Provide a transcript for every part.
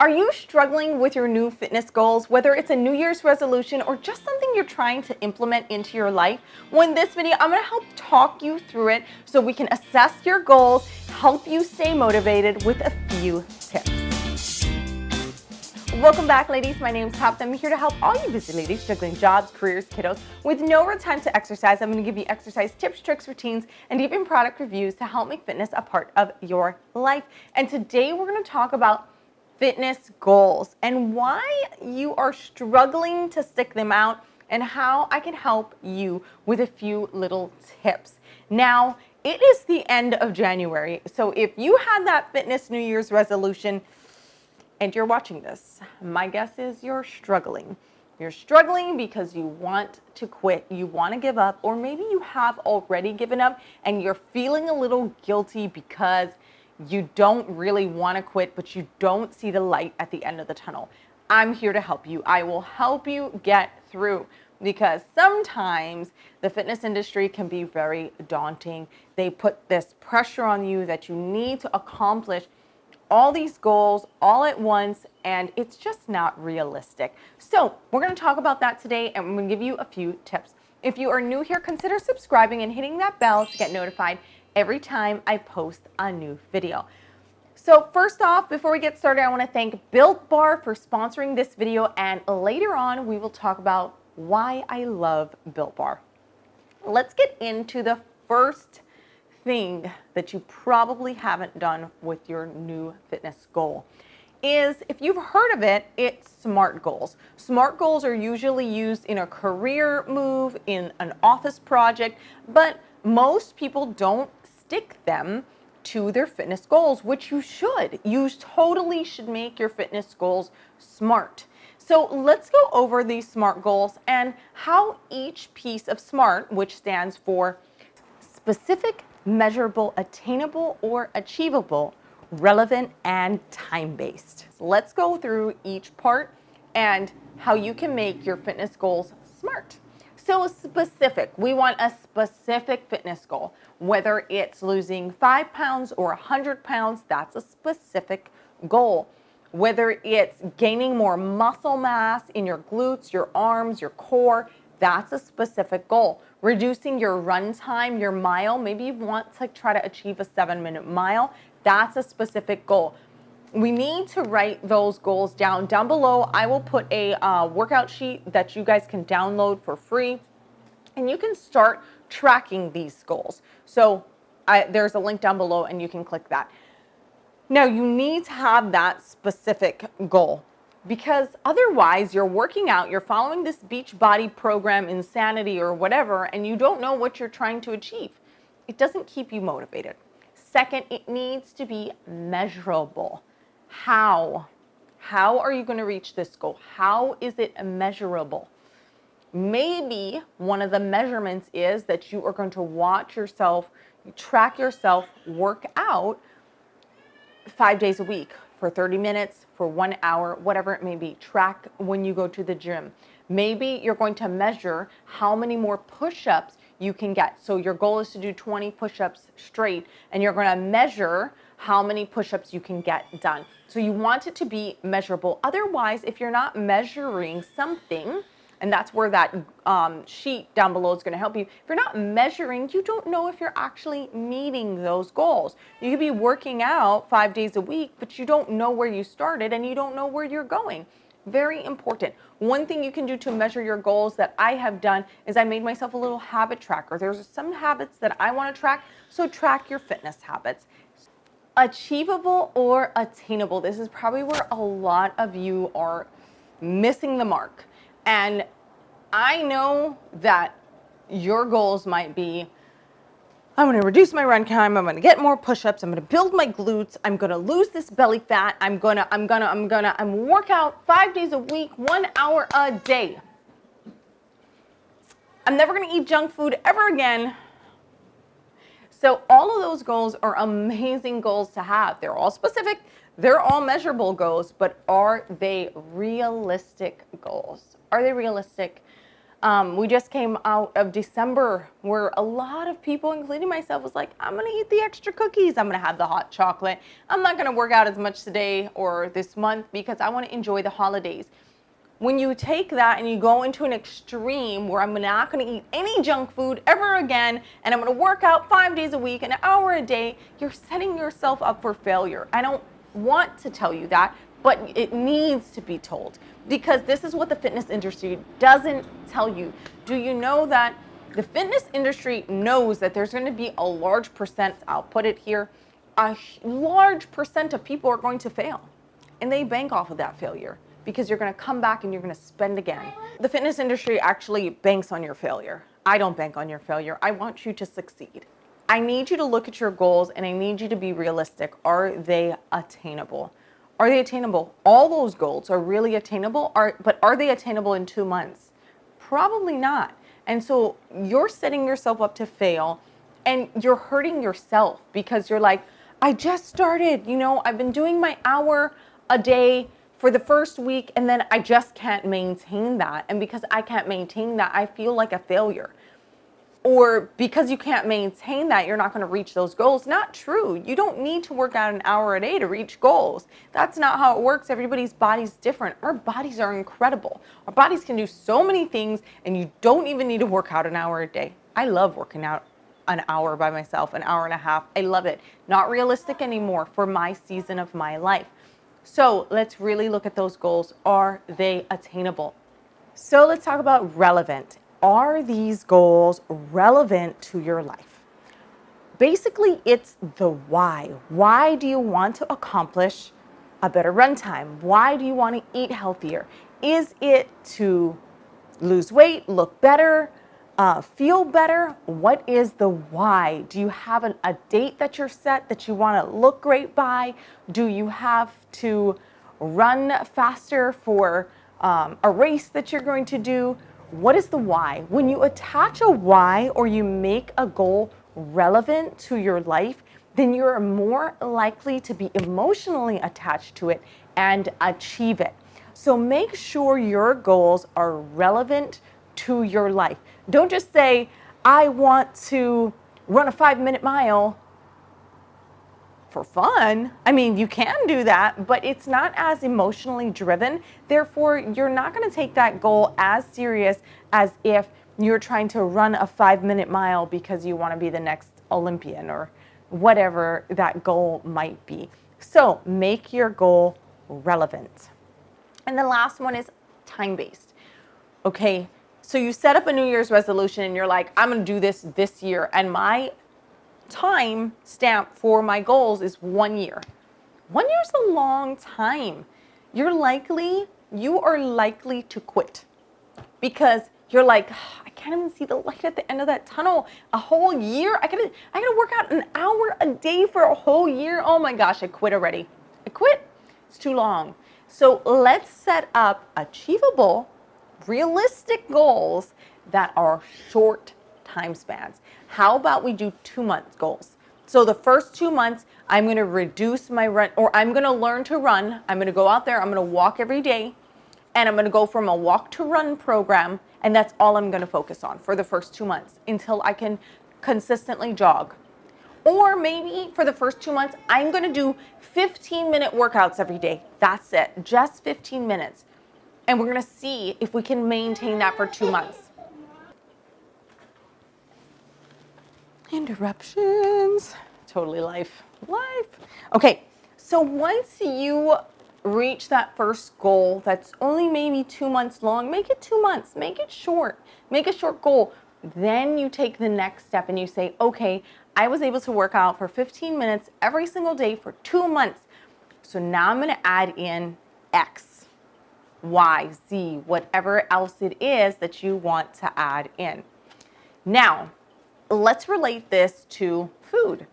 Are you struggling with your new fitness goals, whether it's a New Year's resolution or just something you're trying to implement into your life? Well, in this video, I'm going to help talk you through it so we can assess your goals, help you stay motivated with a few tips. Welcome back, ladies. My name is Tabitha. I'm here to help all you busy ladies juggling jobs, careers, kiddos with no real time to exercise. I'm going to give you exercise tips, tricks, routines, and even product reviews to help make fitness a part of your life. And today we're going to talk about fitness goals and why you are struggling to stick them out and how I can help you with a few little tips. Now, it is the end of January, so if you had that fitness New Year's resolution and you're watching this, my guess is you're struggling. You're struggling because you want to quit, you want to give up, or maybe you have already given up and you're feeling a little guilty because you don't really want to quit, but you don't see the light at the end of the tunnel. I'm here to help you. I will help you get through, because sometimes the fitness industry can be very daunting. They put this pressure on you that you need to accomplish all these goals all at once, and it's just not realistic. So we're going to talk about that today, and I'm going to give you a few tips. If you are new here, consider subscribing and hitting that bell to get notified every time I post a new video. So first off, before we get started, I want to thank Built Bar for sponsoring this video, and later on we will talk about why I love Built Bar. Let's get into the first thing that you probably haven't done with your new fitness goal. Is, if you've heard of it, it's SMART goals. SMART goals are usually used in a career move, in an office project, but most people don't stick them to their fitness goals, which you should. You totally should make your fitness goals SMART. So let's go over these SMART goals and how each piece of SMART, which stands for specific, measurable, attainable, or achievable, relevant, and time-based. So let's go through each part and how you can make your fitness goals SMART. So specific, we want a specific fitness goal. Whether it's losing 5 pounds or 100 pounds, that's a specific goal. Whether it's gaining more muscle mass in your glutes, your arms, your core, that's a specific goal. Reducing your run time, your mile, maybe you want to try to achieve a 7-minute mile, that's a specific goal. We need to write those goals down. Down below, I will put a workout sheet that you guys can download for free, and you can start tracking these goals. So there's a link down below, and you can click that. Now, you need to have that specific goal, because otherwise you're working out, you're following this Beachbody program insanity or whatever, and you don't know what you're trying to achieve. It doesn't keep you motivated. Second, it needs to be measurable. How? How are you going to reach this goal? How is it measurable? Maybe one of the measurements is that you are going to watch yourself, track yourself, work out 5 days a week for 30 minutes, for 1 hour, whatever it may be. Track when you go to the gym. Maybe you're going to measure how many more push-ups you can get. So your goal is to do 20 push-ups straight, and you're going to measure how many push-ups you can get done. So you want it to be measurable. Otherwise, if you're not measuring something, and that's where that sheet down below is going to help you. If you're not measuring, you don't know if you're actually meeting those goals. You could be working out 5 days a week, but you don't know where you started and you don't know where you're going. Very important. One thing you can do to measure your goals that I have done is I made myself a little habit tracker. There's some habits that I want to track, so track your fitness habits. Achievable or attainable. This is probably where a lot of you are missing the mark. And I know that your goals might be, I'm going to reduce my run time, I'm going to get more push-ups, I'm going to build my glutes, I'm going to lose this belly fat, I'm work out 5 days a week, 1 hour a day. I'm never going to eat junk food ever again. So all of those goals are amazing goals to have. They're all specific, they're all measurable goals, but are they realistic goals? Are they realistic? We just came out of December where a lot of people, including myself, was like, I'm going to eat the extra cookies. I'm going to have the hot chocolate. I'm not going to work out as much today or this month because I want to enjoy the holidays. When you take that and you go into an extreme where I'm not going to eat any junk food ever again, and I'm going to work out 5 days a week, an hour a day, you're setting yourself up for failure. I don't want to tell you that, but it needs to be told, because this is what the fitness industry doesn't tell you. Do you know that the fitness industry knows that there's going to be a large percent, I'll put it here, a large percent of people are going to fail, and they bank off of that failure because you're going to come back and you're going to spend again. The fitness industry actually banks on your failure. I don't bank on your failure. I want you to succeed. I need you to look at your goals and I need you to be realistic. Are they attainable? Are they attainable? All those goals are really attainable, but are they attainable in 2 months? Probably not. And so you're setting yourself up to fail, and you're hurting yourself because you're like, I just started, I've been doing my hour a day for the first week, and then I just can't maintain that. And because I can't maintain that, I feel like a failure. Or because you can't maintain that, you're not going to reach those goals. Not true. You don't need to work out an hour a day to reach goals. That's not how it works. Everybody's body's different. Our bodies are incredible. Our bodies can do so many things, and you don't even need to work out an hour a day. I love working out an hour by myself, an hour and a half. I love it. Not realistic anymore for my season of my life. So let's really look at those goals. Are they attainable? So let's talk about relevant. Are these goals relevant to your life? Basically, it's the why. Why do you want to accomplish a better run time? Why do you want to eat healthier? Is it to lose weight, look better, feel better? What is the why? Do you have a date that you're set that you want to look great by? Do you have to run faster for a race that you're going to do? What is the why? When you attach a why or you make a goal relevant to your life, then you're more likely to be emotionally attached to it and achieve it. So make sure your goals are relevant to your life. Don't just say, I want to run a 5-minute mile for fun. I mean, you can do that, but it's not as emotionally driven. Therefore, you're not going to take that goal as serious as if you're trying to run a 5-minute mile because you want to be the next Olympian or whatever that goal might be. So make your goal relevant. And the last one is time-based. Okay, so you set up a New Year's resolution and you're like, I'm going to do this year, and my time stamp for my goals is 1 year. 1 year is a long time. You are likely to quit because you're like, I can't even see the light at the end of that tunnel. A whole year? I gotta work out an hour a day for a whole year? Oh my gosh, I quit already. I quit. It's too long. So let's set up achievable, realistic goals that are short time spans. How about we do 2-month goals? So the first 2 months, I'm going to reduce my run, or I'm going to learn to run. I'm going to go out there, I'm going to walk every day, and I'm going to go from a walk to run program, and that's all I'm going to focus on for the first 2 months until I can consistently jog. Or maybe for the first 2 months, I'm going to do 15-minute workouts every day. That's it, just 15 minutes. And we're going to see if we can maintain that for 2 months. Interruptions. Totally life. Okay, so once you reach that first goal that's only maybe 2 months long, make it 2 months, make it short, make a short goal. Then you take the next step and you say, okay, I was able to work out for 15 minutes every single day for 2 months. So now I'm going to add in X, Y, Z, whatever else it is that you want to add in. Now, let's relate this to food.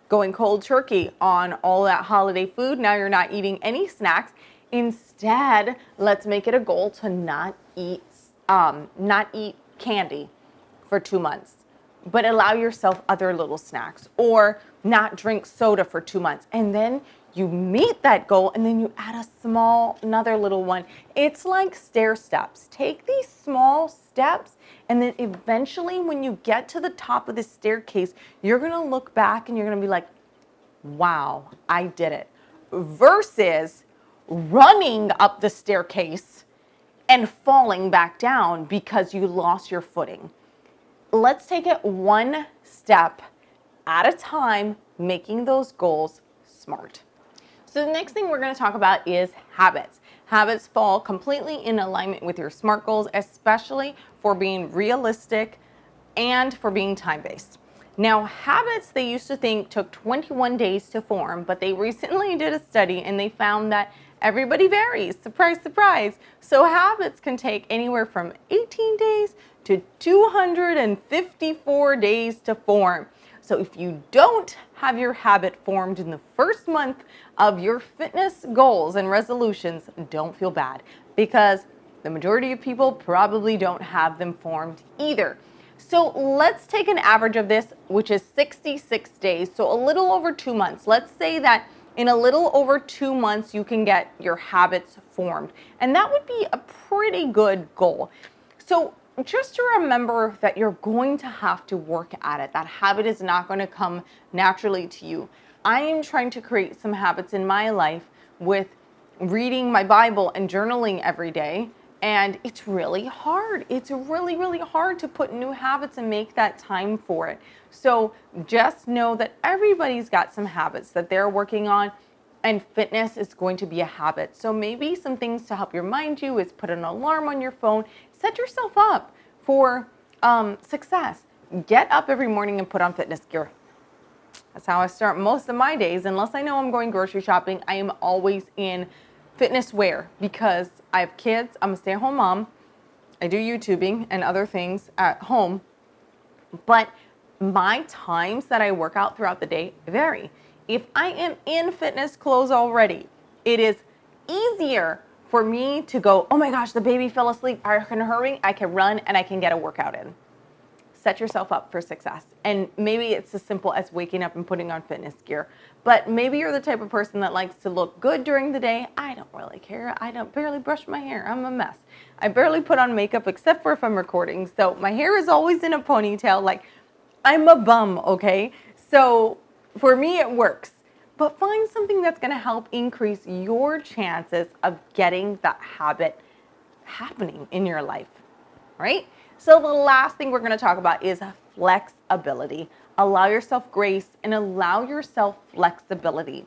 Going cold turkey on all that holiday food. Now you're not eating any snacks. Instead, let's make it a goal to not eat candy for 2 months, but allow yourself other little snacks, or not drink soda for 2 months. And then you meet that goal, and then you add another little one. It's like stair steps. Take these small steps, and then eventually when you get to the top of the staircase, you're gonna look back and you're gonna be like, wow, I did it. Versus running up the staircase and falling back down because you lost your footing. Let's take it one step at a time, making those goals smart. So the next thing we're going to talk about is habits. Habits fall completely in alignment with your SMART goals, especially for being realistic and for being time-based. Now, habits they used to think took 21 days to form, but they recently did a study and they found that everybody varies. Surprise, surprise. So habits can take anywhere from 18 days to 254 days to form. So if you don't have your habit formed in the first month of your fitness goals and resolutions, don't feel bad, because the majority of people probably don't have them formed either. So let's take an average of this, which is 66 days, so a little over 2 months. Let's say that in a little over 2 months, you can get your habits formed. And that would be a pretty good goal. So just to remember that you're going to have to work at it. That habit is not going to come naturally to you. I am trying to create some habits in my life with reading my Bible and journaling every day. And it's really hard. It's really, really hard to put new habits and make that time for it. So just know that everybody's got some habits that they're working on, and fitness is going to be a habit. So maybe some things to help remind you is put an alarm on your phone. Set yourself up for success. Get up every morning and put on fitness gear. That's how I start most of my days. Unless I know I'm going grocery shopping, I am always in fitness wear because I have kids. I'm a stay-at-home mom. I do YouTubing and other things at home. But my times that I work out throughout the day vary. If I am in fitness clothes already, it is easier for me to go, oh my gosh, the baby fell asleep. I can hurry, I can run, and I can get a workout in. Set yourself up for success. And maybe it's as simple as waking up and putting on fitness gear. But maybe you're the type of person that likes to look good during the day. I don't really care. I don't barely brush my hair. I'm a mess. I barely put on makeup except for if I'm recording. So my hair is always in a ponytail. Like, I'm a bum, okay? So for me, it works. But find something that's going to help increase your chances of getting that habit happening in your life, right? So the last thing we're going to talk about is flexibility. Allow yourself grace and allow yourself flexibility.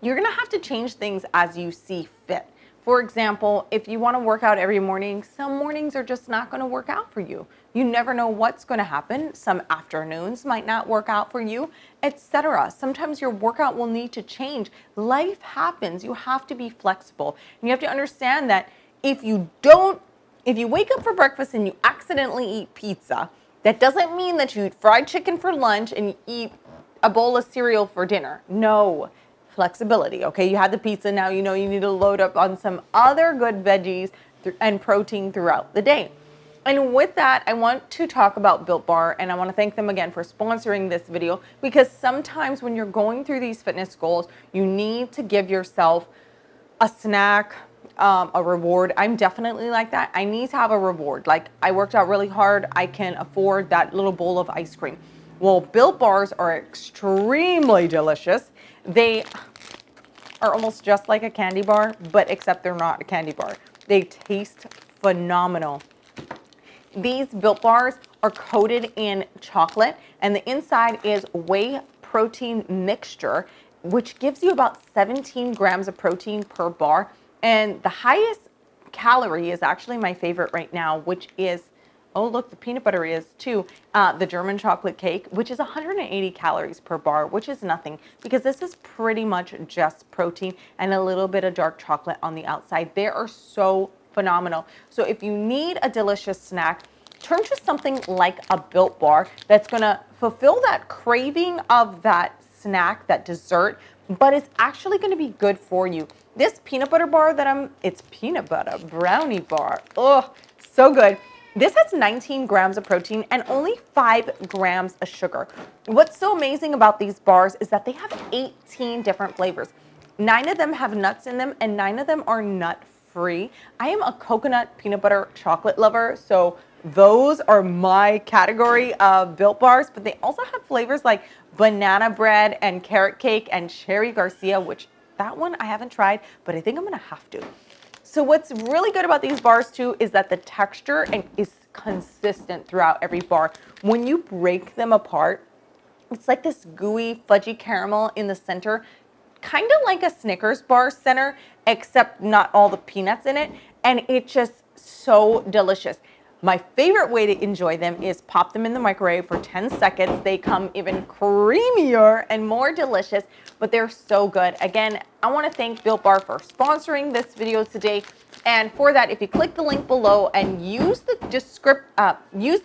You're going to have to change things as you see fit. For example, if you want to work out every morning, some mornings are just not going to work out for you. You never know what's going to happen. Some afternoons might not work out for you, etc. Sometimes your workout will need to change. Life happens. You have to be flexible. And you have to understand that if you wake up for breakfast and you accidentally eat pizza, that doesn't mean that you eat fried chicken for lunch and you eat a bowl of cereal for dinner. No. Flexibility, okay? You had the pizza, now you know you need to load up on some other good veggies and protein throughout the day. And with that, I want to talk about Built Bar, and I want to thank them again for sponsoring this video, because sometimes when you're going through these fitness goals, you need to give yourself a snack, a reward. I'm definitely like that. I need to have a reward. Like, I worked out really hard. I can afford that little bowl of ice cream. Well, Built Bars are extremely delicious. They are almost just like a candy bar, but except they're not a candy bar. They taste phenomenal. These Built Bars are coated in chocolate, and the inside is whey protein mixture, which gives you about 17 grams of protein per bar. And the highest calorie is actually my favorite right now, which is, oh look, the peanut butter is too, the German chocolate cake, which is 180 calories per bar, which is nothing, because this is pretty much just protein and a little bit of dark chocolate on the outside. They are so phenomenal. So if you need a delicious snack, turn to something like a Built Bar that's gonna fulfill that craving of that snack, that dessert, but it's actually gonna be good for you. This peanut butter bar that it's peanut butter brownie bar. Oh, so good. This has 19 grams of protein and only 5 grams of sugar. What's so amazing about these bars is that they have 18 different flavors. 9 of them have nuts in them and 9 of them are nut free. I am a coconut peanut butter chocolate lover, so those are my category of Built Bars, but they also have flavors like banana bread and carrot cake and cherry Garcia, which that one I haven't tried, but I think I'm gonna have to. So what's really good about these bars too is that the texture is consistent throughout every bar. When you break them apart, it's like this gooey, fudgy caramel in the center, kind of like a Snickers bar center, except not all the peanuts in it, and it's just so delicious. My favorite way to enjoy them is pop them in the microwave for 10 seconds. They come even creamier and more delicious, but they're so good. Again, I want to thank Built Bar for sponsoring this video today. And for that, if you click the link below and use the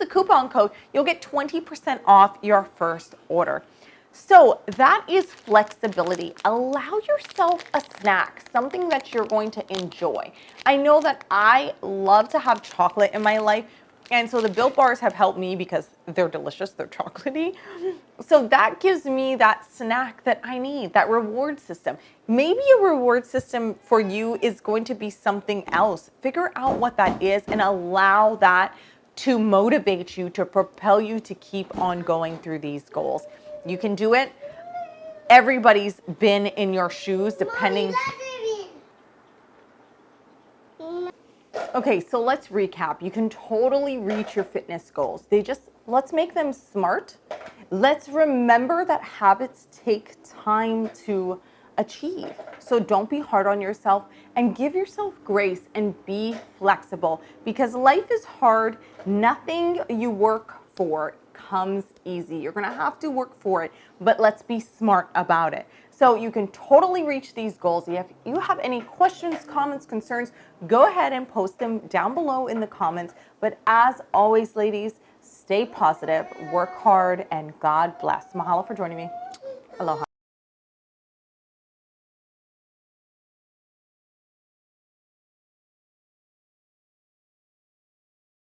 coupon code, you'll get 20% off your first order. So that is flexibility. Allow yourself a snack, something that you're going to enjoy. I know that I love to have chocolate in my life, and so the Built Bars have helped me because they're delicious, they're chocolatey. So that gives me that snack that I need, that reward system. Maybe a reward system for you is going to be something else. Figure out what that is and allow that to motivate you, to propel you to keep on going through these goals. You can do it. Everybody's been in your shoes, depending. Okay, so let's recap. You can totally reach your fitness goals. Let's make them smart. Let's remember that habits take time to achieve. So don't be hard on yourself and give yourself grace and be flexible because life is hard. Nothing you work for comes easy. You're gonna have to work for it, but let's be smart about it. So you can totally reach these goals. If you have any questions, comments, concerns, go ahead and post them down below in the comments. But as always, ladies, stay positive, work hard, and God bless. Mahalo for joining me. Aloha.